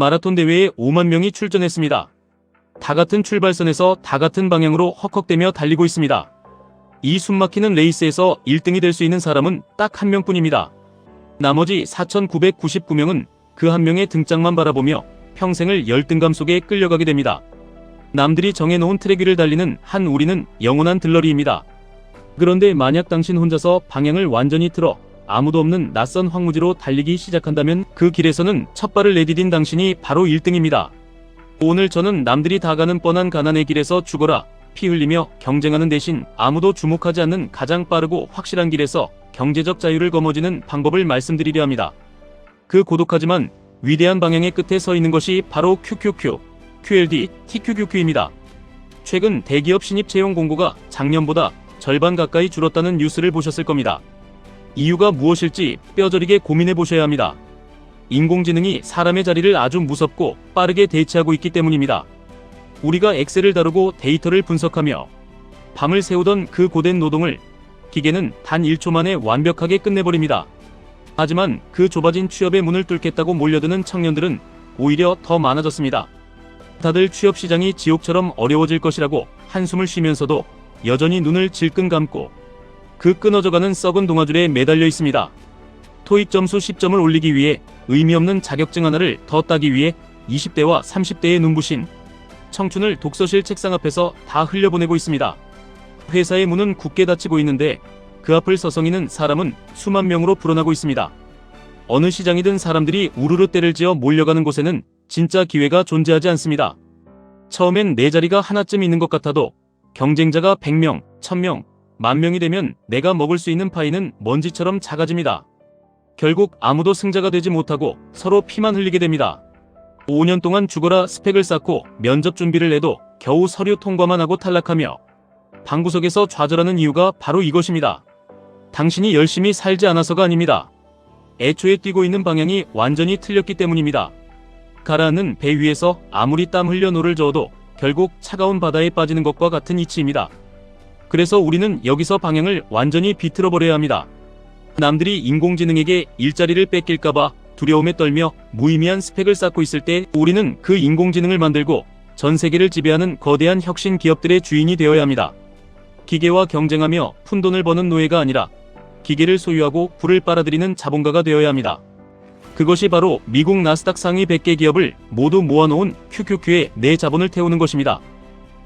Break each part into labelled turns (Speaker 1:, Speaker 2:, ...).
Speaker 1: 마라톤 대회에 5만 명이 출전했습니다. 다 같은 출발선에서 다 같은 방향으로 헉헉대며 달리고 있습니다. 이 숨막히는 레이스에서 1등이 될 수 있는 사람은 딱 한 명뿐입니다. 나머지 4,999명은 그 한 명의 등짝만 바라보며 평생을 열등감 속에 끌려가게 됩니다. 남들이 정해놓은 트랙 위를 달리는 한 우리는 영원한 들러리입니다. 그런데 만약 당신 혼자서 방향을 완전히 틀어 아무도 없는 낯선 황무지로 달리기 시작한다면 그 길에서는 첫 발을 내디딘 당신이 바로 1등입니다. 오늘 저는 남들이 다 가는 뻔한 가난의 길에서 죽어라 피 흘리며 경쟁하는 대신 아무도 주목하지 않는 가장 빠르고 확실한 길에서 경제적 자유를 거머쥐는 방법을 말씀드리려 합니다. 그 고독하지만 위대한 방향의 끝에 서 있는 것이 바로 QLD, TQQQ입니다. 최근 대기업 신입 채용 공고가 작년보다 절반 가까이 줄었다는 뉴스를 보셨을 겁니다. 이유가 무엇일지 뼈저리게 고민해 보셔야 합니다. 인공지능이 사람의 자리를 아주 무섭고 빠르게 대체하고 있기 때문입니다. 우리가 엑셀을 다루고 데이터를 분석하며 밤을 새우던 그 고된 노동을 기계는 단 1초 만에 완벽하게 끝내버립니다. 하지만 그 좁아진 취업의 문을 뚫겠다고 몰려드는 청년들은 오히려 더 많아졌습니다. 다들 취업 시장이 지옥처럼 어려워질 것이라고 한숨을 쉬면서도 여전히 눈을 질끈 감고 그 끊어져가는 썩은 동아줄에 매달려 있습니다. 토익 점수 10점을 올리기 위해 의미 없는 자격증 하나를 더 따기 위해 20대와 30대의 눈부신 청춘을 독서실 책상 앞에서 다 흘려보내고 있습니다. 회사의 문은 굳게 닫히고 있는데 그 앞을 서성이는 사람은 수만 명으로 불어나고 있습니다. 어느 시장이든 사람들이 우르르 때를 지어 몰려가는 곳에는 진짜 기회가 존재하지 않습니다. 처음엔 내 자리가 하나쯤 있는 것 같아도 경쟁자가 100명, 1000명, 10,000명이 되면 내가 먹을 수 있는 파이는 먼지처럼 작아집니다. 결국 아무도 승자가 되지 못하고 서로 피만 흘리게 됩니다. 5년 동안 죽어라 스펙을 쌓고 면접 준비를 해도 겨우 서류 통과만 하고 탈락하며 방구석에서 좌절하는 이유가 바로 이것입니다. 당신이 열심히 살지 않아서가 아닙니다. 애초에 뛰고 있는 방향이 완전히 틀렸기 때문입니다. 가라앉는 배 위에서 아무리 땀 흘려 노를 저어도 결국 차가운 바다에 빠지는 것과 같은 이치입니다. 그래서 우리는 여기서 방향을 완전히 비틀어버려야 합니다. 남들이 인공지능에게 일자리를 뺏길까봐 두려움에 떨며 무의미한 스펙을 쌓고 있을 때 우리는 그 인공지능을 만들고 전 세계를 지배하는 거대한 혁신 기업들의 주인이 되어야 합니다. 기계와 경쟁하며 푼돈을 버는 노예가 아니라 기계를 소유하고 불을 빨아들이는 자본가가 되어야 합니다. 그것이 바로 미국 나스닥 상위 100개 기업을 모두 모아놓은 QQQ에 내 자본을 태우는 것입니다.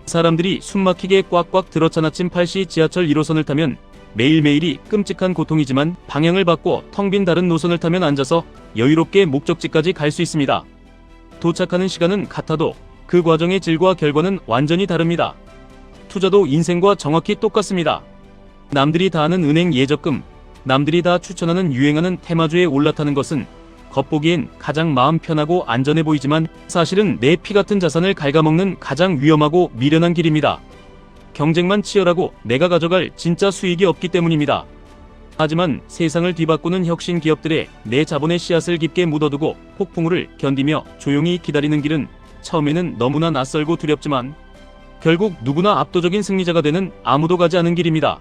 Speaker 1: 사람들이 숨막히게 꽉꽉 들어차나친 8시 지하철 1호선을 타면 매일매일이 끔찍한 고통이지만 방향을 바꿔 텅 빈 다른 노선을 타면 앉아서 여유롭게 목적지까지 갈 수 있습니다. 도착하는 시간은 같아도 그 과정의 질과 결과는 완전히 다릅니다. 투자도 인생과 정확히 똑같습니다. 남들이 다 아는 은행 예적금, 남들이 다 추천하는 유행하는 테마주에 올라타는 것은 겉보기엔 가장 마음 편하고 안전해 보이지만 사실은 내 피 같은 자산을 갉아먹는 가장 위험하고 미련한 길입니다. 경쟁만 치열하고 내가 가져갈 진짜 수익이 없기 때문입니다. 하지만 세상을 뒤바꾸는 혁신 기업들의 내 자본의 씨앗을 깊게 묻어두고 폭풍우를 견디며 조용히 기다리는 길은 처음에는 너무나 낯설고 두렵지만 결국 누구나 압도적인 승리자가 되는 아무도 가지 않은 길입니다.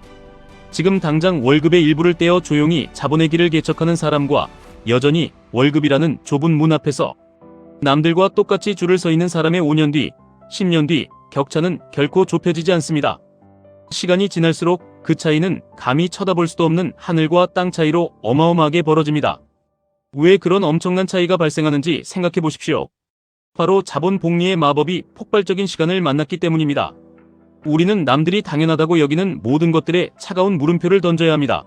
Speaker 1: 지금 당장 월급의 일부를 떼어 조용히 자본의 길을 개척하는 사람과 여전히 월급이라는 좁은 문 앞에서 남들과 똑같이 줄을 서 있는 사람의 5년 뒤, 10년 뒤 격차는 결코 좁혀지지 않습니다. 시간이 지날수록 그 차이는 감히 쳐다볼 수도 없는 하늘과 땅 차이로 어마어마하게 벌어집니다. 왜 그런 엄청난 차이가 발생하는지 생각해 보십시오. 바로 자본 복리의 마법이 폭발적인 시간을 만났기 때문입니다. 우리는 남들이 당연하다고 여기는 모든 것들에 차가운 물음표를 던져야 합니다.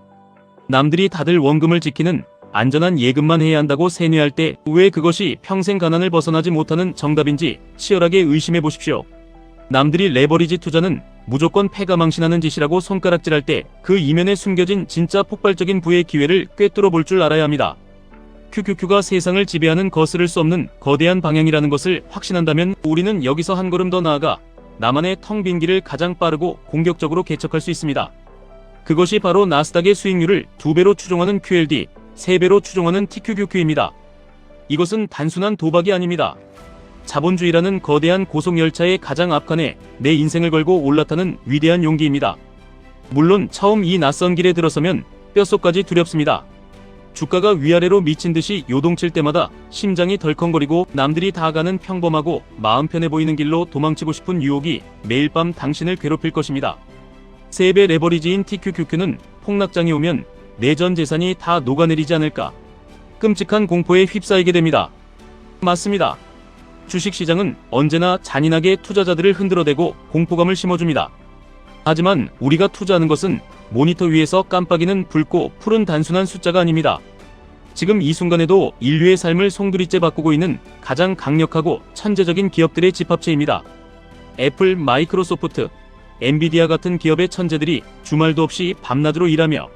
Speaker 1: 남들이 다들 원금을 지키는 안전한 예금만 해야 한다고 세뇌할 때 왜 그것이 평생 가난을 벗어나지 못하는 정답인지 치열하게 의심해 보십시오. 남들이 레버리지 투자는 무조건 패가 망신하는 짓이라고 손가락질할 때 그 이면에 숨겨진 진짜 폭발적인 부의 기회를 꿰뚫어 볼 줄 알아야 합니다. QQQ가 세상을 지배하는 거스를 수 없는 거대한 방향이라는 것을 확신한다면 우리는 여기서 한 걸음 더 나아가 나만의 텅 빈 길을 가장 빠르고 공격적으로 개척할 수 있습니다. 그것이 바로 나스닥의 수익률을 2배로 추종하는 QLD, 3배로 추종하는 TQQQ입니다. 이것은 단순한 도박이 아닙니다. 자본주의라는 거대한 고속열차의 가장 앞칸에 내 인생을 걸고 올라타는 위대한 용기입니다. 물론 처음 이 낯선 길에 들어서면 뼛속까지 두렵습니다. 주가가 위아래로 미친 듯이 요동칠 때마다 심장이 덜컹거리고 남들이 다 가는 평범하고 마음 편해 보이는 길로 도망치고 싶은 유혹이 매일 밤 당신을 괴롭힐 것입니다. 3배 레버리지인 TQQQ는 폭락장이 오면 내 전 재산이 다 녹아내리지 않을까 끔찍한 공포에 휩싸이게 됩니다. 맞습니다. 주식시장은 언제나 잔인하게 투자자들을 흔들어대고 공포감을 심어줍니다. 하지만 우리가 투자하는 것은 모니터 위에서 깜빡이는 붉고 푸른 단순한 숫자가 아닙니다. 지금 이 순간에도 인류의 삶을 송두리째 바꾸고 있는 가장 강력하고 천재적인 기업들의 집합체입니다. 애플, 마이크로소프트, 엔비디아 같은 기업의 천재들이 주말도 없이 밤낮으로 일하며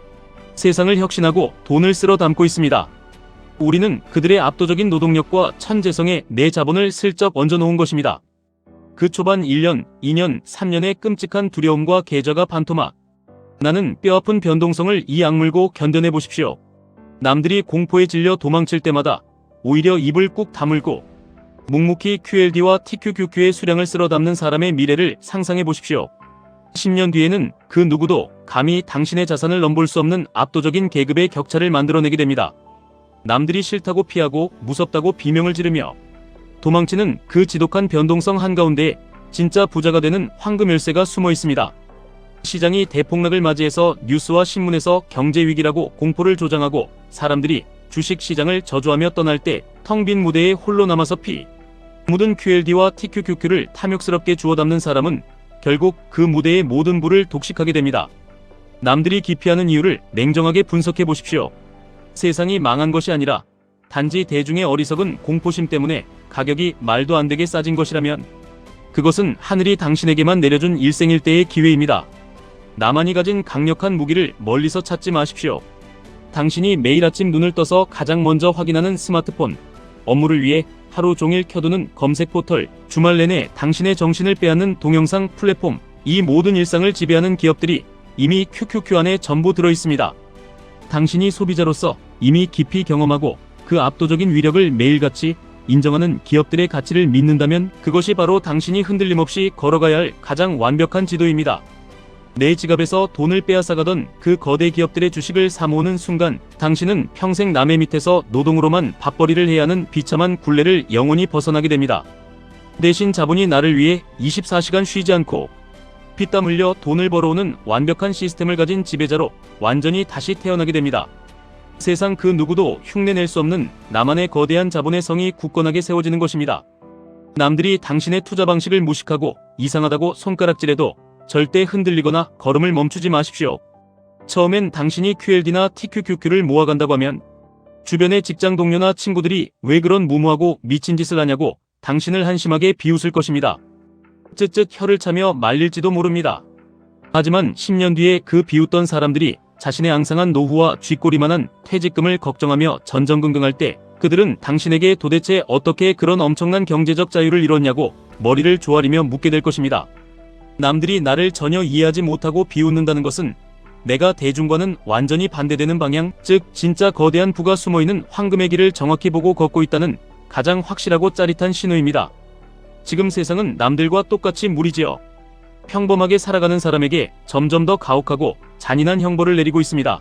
Speaker 1: 세상을 혁신하고 돈을 쓸어 담고 있습니다. 우리는 그들의 압도적인 노동력과 천재성에 내 자본을 슬쩍 얹어놓은 것입니다. 그 초반 1년, 2년, 3년의 끔찍한 두려움과 계좌가 반토막. 나는 뼈아픈 변동성을 이 악물고 견뎌내 보십시오. 남들이 공포에 질려 도망칠 때마다 오히려 입을 꾹 다물고 묵묵히 QLD와 TQQQ의 수량을 쓸어 담는 사람의 미래를 상상해 보십시오. 10년 뒤에는 그 누구도 감히 당신의 자산을 넘볼 수 없는 압도적인 계급의 격차를 만들어내게 됩니다. 남들이 싫다고 피하고 무섭다고 비명을 지르며 도망치는 그 지독한 변동성 한가운데에 진짜 부자가 되는 황금 열쇠가 숨어 있습니다. 시장이 대폭락을 맞이해서 뉴스와 신문에서 경제위기라고 공포를 조장하고 사람들이 주식시장을 저주하며 떠날 때 텅 빈 무대에 홀로 남아서 피 묻은 QLD와 TQQQ를 탐욕스럽게 주워 담는 사람은 결국 그 무대의 모든 부를 독식하게 됩니다. 남들이 기피하는 이유를 냉정하게 분석해 보십시오. 세상이 망한 것이 아니라 단지 대중의 어리석은 공포심 때문에 가격이 말도 안 되게 싸진 것이라면 그것은 하늘이 당신에게만 내려준 일생일대의 기회입니다. 나만이 가진 강력한 무기를 멀리서 찾지 마십시오. 당신이 매일 아침 눈을 떠서 가장 먼저 확인하는 스마트폰, 업무를 위해 하루 종일 켜두는 검색 포털, 주말 내내 당신의 정신을 빼앗는 동영상 플랫폼, 이 모든 일상을 지배하는 기업들이 이미 QQQ 안에 전부 들어있습니다. 당신이 소비자로서 이미 깊이 경험하고 그 압도적인 위력을 매일같이 인정하는 기업들의 가치를 믿는다면 그것이 바로 당신이 흔들림 없이 걸어가야 할 가장 완벽한 지도입니다. 내 지갑에서 돈을 빼앗아가던 그 거대 기업들의 주식을 사모으는 순간 당신은 평생 남의 밑에서 노동으로만 밥벌이를 해야 하는 비참한 굴레를 영원히 벗어나게 됩니다. 대신 자본이 나를 위해 24시간 쉬지 않고 피땀 흘려 돈을 벌어오는 완벽한 시스템을 가진 지배자로 완전히 다시 태어나게 됩니다. 세상 그 누구도 흉내낼 수 없는 나만의 거대한 자본의 성이 굳건하게 세워지는 것입니다. 남들이 당신의 투자 방식을 무식하고 이상하다고 손가락질해도 절대 흔들리거나 걸음을 멈추지 마십시오. 처음엔 당신이 QLD나 TQQQ를 모아간다고 하면 주변의 직장 동료나 친구들이 왜 그런 무모하고 미친 짓을 하냐고 당신을 한심하게 비웃을 것입니다. 쯧쯧 혀를 차며 말릴지도 모릅니다. 하지만 10년 뒤에 그 비웃던 사람들이 자신의 앙상한 노후와 쥐꼬리만한 퇴직금을 걱정하며 전전긍긍할 때 그들은 당신에게 도대체 어떻게 그런 엄청난 경제적 자유를 이뤘냐고 머리를 조아리며 묻게 될 것입니다. 남들이 나를 전혀 이해하지 못하고 비웃는다는 것은 내가 대중과는 완전히 반대되는 방향, 즉 진짜 거대한 부가 숨어있는 황금의 길을 정확히 보고 걷고 있다는 가장 확실하고 짜릿한 신호입니다. 지금 세상은 남들과 똑같이 무리지어 평범하게 살아가는 사람에게 점점 더 가혹하고 잔인한 형벌을 내리고 있습니다.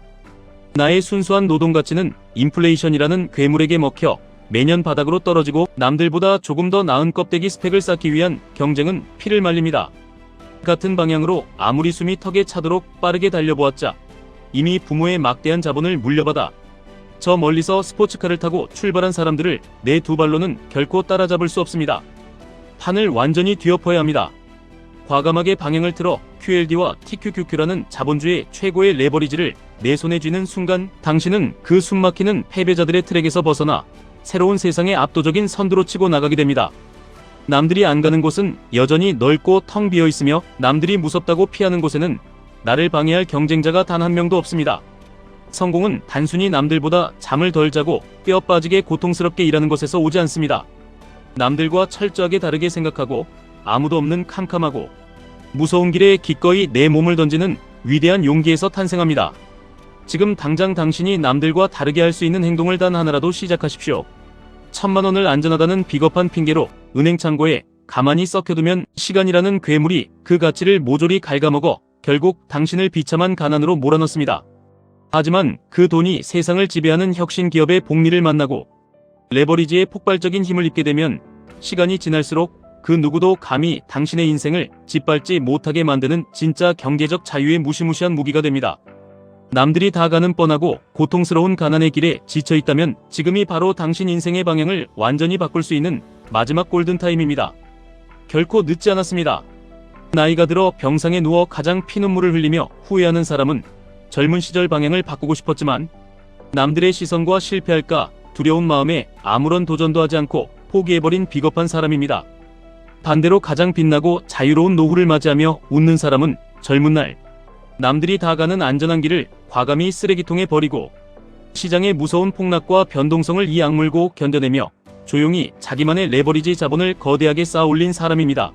Speaker 1: 나의 순수한 노동 가치는 인플레이션이라는 괴물에게 먹혀 매년 바닥으로 떨어지고 남들보다 조금 더 나은 껍데기 스펙을 쌓기 위한 경쟁은 피를 말립니다. 같은 방향으로 아무리 숨이 턱에 차도록 빠르게 달려보았자 이미 부모의 막대한 자본을 물려받아 저 멀리서 스포츠카를 타고 출발한 사람들을 내 두 발로는 결코 따라잡을 수 없습니다. 판을 완전히 뒤엎어야 합니다. 과감하게 방향을 틀어 QLD와 TQQQ라는 자본주의 최고의 레버리지를 내 손에 쥐는 순간 당신은 그 숨막히는 패배자들의 트랙에서 벗어나 새로운 세상의 압도적인 선두로 치고 나가게 됩니다. 남들이 안 가는 곳은 여전히 넓고 텅 비어 있으며 남들이 무섭다고 피하는 곳에는 나를 방해할 경쟁자가 단 한 명도 없습니다. 성공은 단순히 남들보다 잠을 덜 자고 뼈 빠지게 고통스럽게 일하는 것에서 오지 않습니다. 남들과 철저하게 다르게 생각하고 아무도 없는 캄캄하고 무서운 길에 기꺼이 내 몸을 던지는 위대한 용기에서 탄생합니다. 지금 당장 당신이 남들과 다르게 할 수 있는 행동을 단 하나라도 시작하십시오. 1000만 원을 안전하다는 비겁한 핑계로 은행 창고에 가만히 썩혀두면 시간이라는 괴물이 그 가치를 모조리 갉아먹어 결국 당신을 비참한 가난으로 몰아넣습니다. 하지만 그 돈이 세상을 지배하는 혁신 기업의 복리를 만나고 레버리지에 폭발적인 힘을 입게 되면 시간이 지날수록 그 누구도 감히 당신의 인생을 짓밟지 못하게 만드는 진짜 경제적 자유의 무시무시한 무기가 됩니다. 남들이 다 가는 뻔하고 고통스러운 가난의 길에 지쳐 있다면 지금이 바로 당신 인생의 방향을 완전히 바꿀 수 있는 마지막 골든타임입니다. 결코 늦지 않았습니다. 나이가 들어 병상에 누워 가장 피눈물을 흘리며 후회하는 사람은 젊은 시절 방향을 바꾸고 싶었지만 남들의 시선과 실패할까 두려운 마음에 아무런 도전도 하지 않고 포기해버린 비겁한 사람입니다. 반대로 가장 빛나고 자유로운 노후를 맞이하며 웃는 사람은 젊은 날 남들이 다 가는 안전한 길을 과감히 쓰레기통에 버리고 시장의 무서운 폭락과 변동성을 이 악물고 견뎌내며 조용히 자기만의 레버리지 자본을 거대하게 쌓아 올린 사람입니다.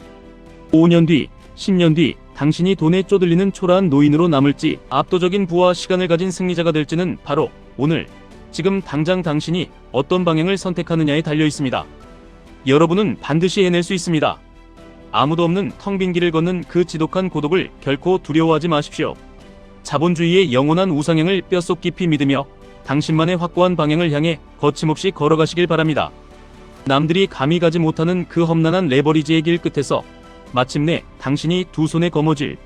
Speaker 1: 5년 뒤, 10년 뒤 당신이 돈에 쪼들리는 초라한 노인으로 남을지 압도적인 부와 시간을 가진 승리자가 될지는 바로 오늘, 지금 당장 당신이 어떤 방향을 선택하느냐에 달려 있습니다. 여러분은 반드시 해낼 수 있습니다. 아무도 없는 텅 빈 길을 걷는 그 지독한 고독을 결코 두려워하지 마십시오. 자본주의의 영원한 우상향을 뼛속 깊이 믿으며 당신만의 확고한 방향을 향해 거침없이 걸어가시길 바랍니다. 남들이 감히 가지 못하는 그 험난한 레버리지의 길 끝에서 마침내 당신이 두 손에 거머쥘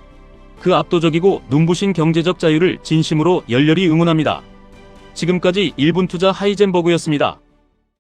Speaker 1: 그 압도적이고 눈부신 경제적 자유를 진심으로 열렬히 응원합니다. 지금까지 1분 투자 하이젠버그였습니다.